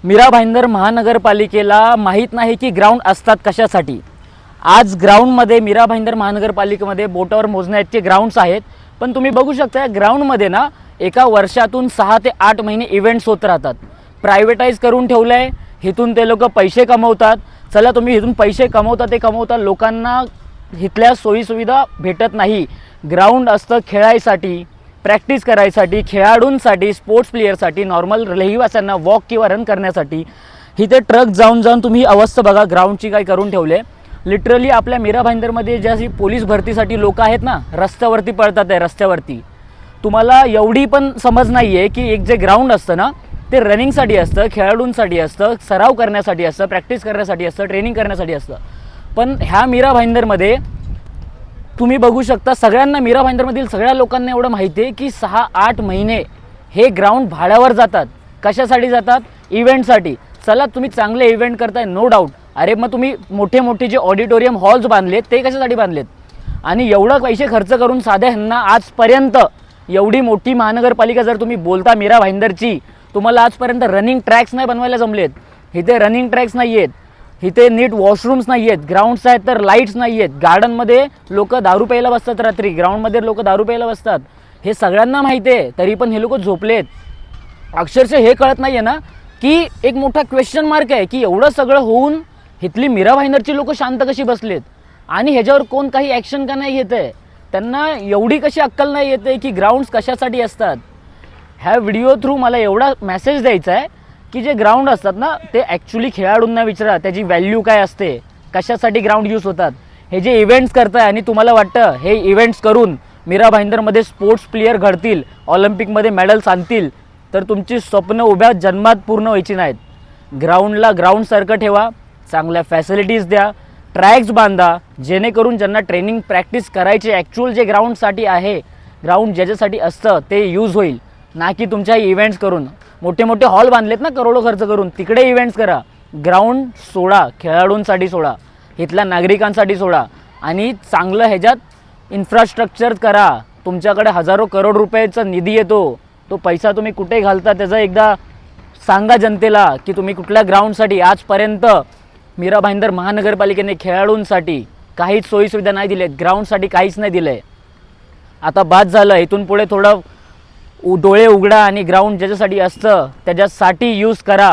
मीरा भाईंदर महानगरपालिकेला माहीत नाही की ग्राउंड असतात कशासाठी। आज ग्राउंडमध्ये मीरा भाईंदर महानगरपालिकेमध्ये बोटावर मोजण्याचे ग्राउंड्स आहेत, पण तुम्ही बघू शकता ग्राउंडमध्ये ना एका वर्षातून 6 ते 8 महिने इव्हेंट्स होत राहतात। प्रायव्हेटाईज करून ठेवलं आहे, इथून ते लोक पैसे कमवतात। चला तुम्ही इथून पैसे कमवता ते कमवता, लोकांना इथल्या सोयीसुविधा भेटत नाही। ग्राउंड असतं खेळायसाठी, प्रॅक्टिस करायसाठी, खेळाडूंसाठी, स्पोर्ट्स प्लेयरसाठी, नॉर्मल रहिवाशांना वॉक किंवा रन करण्यासाठी। इथे ट्रक जाऊन जाऊन तुम्ही अवस्था बघा ग्राउंडची काय करून ठेवले। लिटरली आपल्या मीरा भाईंदरमध्ये ज्या पोलीस भरतीसाठी लोक आहेत ना, रस्त्यावरती पळतात आहे रस्त्यावरती। तुम्हाला एवढी पण समज नाही आहे की एक जे ग्राउंड असतं ना ते रनिंगसाठी असतं, खेळाडूंसाठी असतं, सराव करण्यासाठी असतं, प्रॅक्टिस करण्यासाठी असतं, ट्रेनिंग करण्यासाठी असतं। पण ह्या मीरा भाईंदरमध्ये तुम्ही बघू शकता, सगळ्यांना मीरा भाईंदरमधील सगळ्या लोकांना एवढं माहिती आहे की 6-8 महिने हे ग्राउंड भाड्यावर जातात। कशासाठी जातात? इव्हेंटसाठी। चला तुम्ही चांगले इव्हेंट करताय, नो डाऊट। अरे मग तुम्ही मोठे मोठे जे ऑडिटोरियम हॉल्स बांधलेत ते कशासाठी बांधलेत? आणि एवढं पैसे खर्च करून साध्या ह्यांना आजपर्यंत एवढी मोठी महानगरपालिका जर तुम्ही बोलता मीरा भाईंदरची, तुम्हाला आजपर्यंत रनिंग ट्रॅक्स नाही बनवायला जमलेत। इथे रनिंग ट्रॅक्स नाही आहेत, इथे नीट वॉशरूम्स नाही आहेत, ग्राउंड्स आहेत तर लाईट्स नाही आहेत। गार्डनमध्ये लोक दारू प्यायला बसतात रात्री, ग्राउंडमध्ये लोक दारू प्यायला बसतात। हे सगळ्यांना माहिती आहे, तरी पण हे लोक झोपलेत। अक्षरशः हे कळत नाही आहे ना की एक मोठा क्वेश्चन मार्क आहे की एवढं सगळं होऊन इथली मीरा भाईंदरची लोक शांत कशी बसलेत आणि ह्याच्यावर कोण काही ॲक्शन का नाही घेत आहे? त्यांना एवढी कशी अक्कल नाही येते की ग्राउंड्स कशासाठी असतात? ह्या व्हिडिओ थ्रू मला एवढा मेसेज द्यायचा आहे की जे ग्राउंड असतात ना ते ॲक्च्युली खेळाडूंना विचारा त्याची व्हॅल्यू काय असते, कशासाठी ग्राउंड यूज होतात। हे जे इव्हेंट्स करताय आणि तुम्हाला वाटतं हे इव्हेंट्स करून मीरा भाईंदरमध्ये स्पोर्ट्स प्लेयर घडतील, ऑलिम्पिकमध्ये मेडल्स आणतील, तर तुमची स्वप्न उभ्या जन्मात पूर्ण व्हायची नाहीत। ग्राउंडला ग्राउंडसारखं ठेवा, चांगल्या फॅसिलिटीज द्या, ट्रॅक्स बांधा, जेणेकरून ज्यांना ट्रेनिंग प्रॅक्टिस करायचे ॲक्च्युअल जे ग्राउंडसाठी आहे, ग्राउंड ज्याच्यासाठी असतं ते यूज होईल, ना की तुमच्या इव्हेंट्स करून। मोठे मोठे हॉल बांधलेत ना करोडो खर्च करून, तिकडे इव्हेंट्स करा। ग्राउंड सोडा, खेळाडूंसाठी सोडा, इथल्या नागरिकांसाठी सोडा आणि चांगलं ह्याच्यात इन्फ्रास्ट्रक्चर करा। तुमच्याकडे हजारो करोड रुपयाचा निधी येतो, तो पैसा तुम्ही कुठे घालता त्याचं एकदा सांगा जनतेला की तुम्ही कुठल्या ग्राउंडसाठी। आजपर्यंत मीरा भाईंदर महानगरपालिकेने खेळाडूंसाठी काहीच सोयीसुविधा नाही दिल्या, ग्राउंडसाठी काहीच नाही दिलं आहे। आता बाद झालं, इथून पुढे थोडं डोळे उघडा आणि ग्राउंड ज्याच्यासाठी असतं त्याच्यासाठी यूज करा।